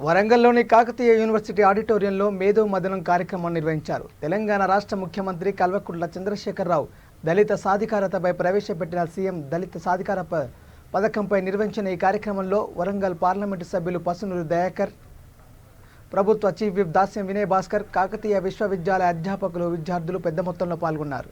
వరంగల్లోని Kakatiya university ఆడిటోరియంలో మేధో మదనం కార్యక్రమం నిర్వహించారు. తెలంగాణ రాష్ట్ర ముఖ్యమంత్రి కల్వకుంట్ల చంద్రశేఖరరావు దళిత సాధికారతపై ప్రవేశపెట్టిన సీఎం దళిత సాధికార పథకంపై నిర్వహించిన ఈ కార్యక్రమంలో వరంగల్ పార్లమెంటు సభ్యులు పసునూరు దయాకర్, ప్రభుత్వ చీఫ్ విప్ దాస్యం వినయ్ భాస్కర్, కాకతీయ విశ్వవిద్యాలయ అధ్యాపకులు, విద్యార్థులు పెద్ద మొత్తంలో పాల్గొన్నారు.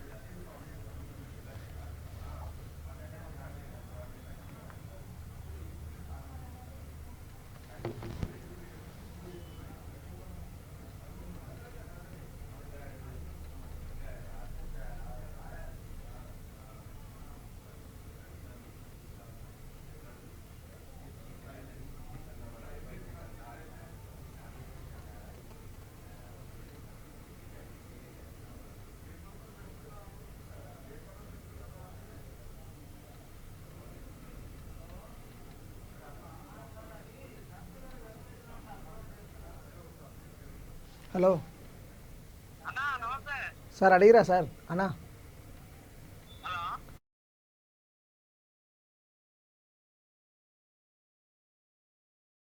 హలో సార్, అడిగిరా సార్ అన్నా?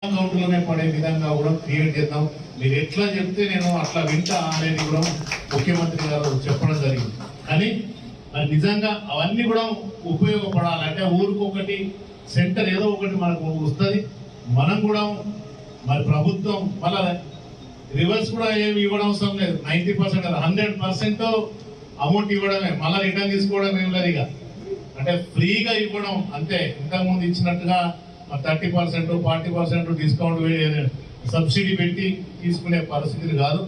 అకౌంట్లోనే పడే విధంగా కూడా క్రియేట్ చేద్దాం. మీరు ఎట్లా చెప్తే నేను అట్లా వింటా అనేది కూడా ముఖ్యమంత్రి గారు చెప్పడం జరిగింది. కానీ మరి నిజంగా అవన్నీ కూడా ఉపయోగపడాలి అంటే ఊరికొకటి సెంటర్ ఏదో ఒకటి మనకు వస్తుంది. మనం కూడా మరి ప్రభుత్వం మళ్ళా రివర్స్ కూడా ఏమి ఇవ్వడం అవసరం లేదు. 90% 100% అమౌంట్ ఇవ్వడమే, మళ్ళీ రిటర్న్ తీసుకోవడం ఏం లేదు. ఇక అంటే ఫ్రీగా ఇవ్వడం అంతే. ఇంతకుముందు ఇచ్చినట్టుగా 30%, 40% డిస్కౌంట్, సబ్సిడీ పెట్టి తీసుకునే పరిస్థితి కాదు.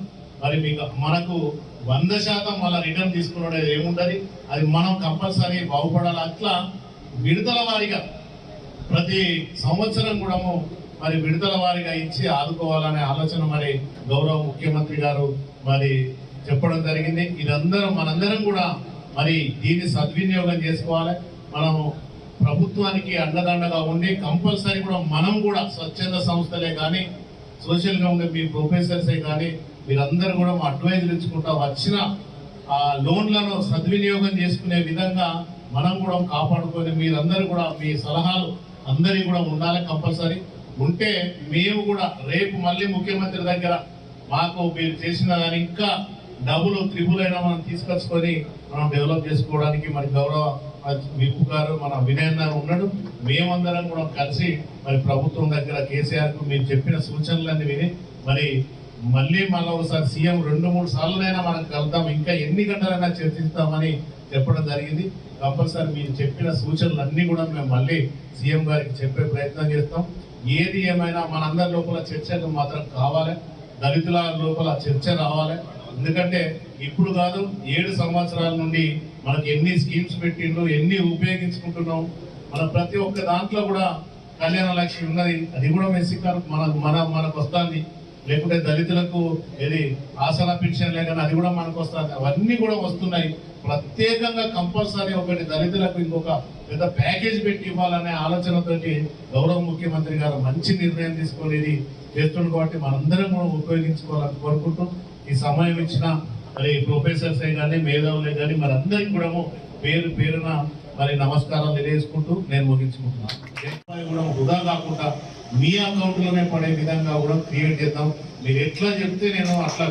మరి మీకు మనకు 100% మళ్ళీ రిటర్న్ తీసుకునేది ఏముంటుంది. అది మనం కంపల్సరీ బాగుపడాలి. అట్లా విడతల వారిగా ప్రతి సంవత్సరం కూడా మరి విడతల వారిగా ఇచ్చి ఆదుకోవాలనే ఆలోచన మరి గౌరవ ముఖ్యమంత్రి గారు మరి చెప్పడం జరిగింది. మనందరం కూడా మరి దీన్ని సద్వినియోగం చేసుకోవాలి. మనం ప్రభుత్వానికి అండదండగా ఉండి కంపల్సరీ కూడా మనం కూడా స్వచ్ఛంద సంస్థలే కానీ సోషల్గా ఉండే మీ ప్రొఫెసర్సే కానీ మీరందరూ కూడా మా అడ్వైజులు ఇచ్చుకుంటా వచ్చిన ఆ లోన్లను సద్వినియోగం చేసుకునే విధంగా మనం కూడా కాపాడుకొని మీరందరూ కూడా మీ సలహాలు అందరికీ కూడా ఉండాలి. కంపల్సరీ ఉంటే మేము కూడా రేపు మళ్ళీ ముఖ్యమంత్రి దగ్గర మాకు మీరు చేసిన దాని ఇంకా డబుల్ త్రిబుల్ అయినా మనం తీసుకొచ్చుకొని మనం డెవలప్ చేసుకోవడానికి మరి గౌరవ విప్పు గారు మన వినయ్ గారు ఉన్నాడు. మేమందరం కూడా కలిసి మరి ప్రభుత్వం దగ్గర కేసీఆర్కు మీరు చెప్పిన సూచనలన్నీ విని మరి మళ్ళీ ఒకసారి సీఎం 2-3 సార్లునైనా మనం కలుద్దాం, ఇంకా ఎన్ని గంటలైనా చర్చిస్తామని చెప్పడం జరిగింది. కంపల్సరీ మీరు చెప్పిన సూచనలన్నీ కూడా మేము మళ్ళీ సీఎం గారికి చెప్పే ప్రయత్నం చేస్తాం. ఏది ఏమైనా మనందరి లోపల చర్చకు మాత్రం కావాలి, దళితుల లోపల చర్చ రావాలి. ఎందుకంటే ఇప్పుడు కాదు 7 సంవత్సరాల నుండి మనకి ఎన్ని స్కీమ్స్ పెట్టిండ్రు, ఎన్ని ఉపయోగించుకుంటున్నాం. మన ప్రతి ఒక్క దాంట్లో కూడా కళ్యాణ లక్ష్మి ఉన్నది, అది కూడా మెస్సికారు మనకు వస్తుంది. లేకుంటే దళితులకు ఏది ఆసరా పెన్షన్ లేదని అది కూడా మనకు వస్తుంది. అవన్నీ కూడా వస్తున్నాయి. ప్రత్యేకంగా కంపల్సరీ ఒకటి దళితులకు ఇంకొక పెద్ద ప్యాకేజ్ పెట్టి ఇవ్వాలనే ఆలోచనతోటి గౌరవ ముఖ్యమంత్రి గారు మంచి నిర్ణయం తీసుకునేది చేస్తుంది. కాబట్టి మనందరం కూడా ఉపయోగించుకోవాలని కోరుకుంటూ ఈ సమయం ఇచ్చిన మరి ప్రొఫెసర్సే కానీ మేధావులే కానీ మరి అందరికీ కూడా పేరున మరి నమస్కారాలు తెలియజేసుకుంటూ నేను ముగించుకుంటున్నాను. కూడా వృధా కాకుండా మీ అకౌంట్లోనే పడే విధంగా కూడా క్రియేట్ చేద్దాం. మీరు ఎట్లా చెప్తే నేను అట్లా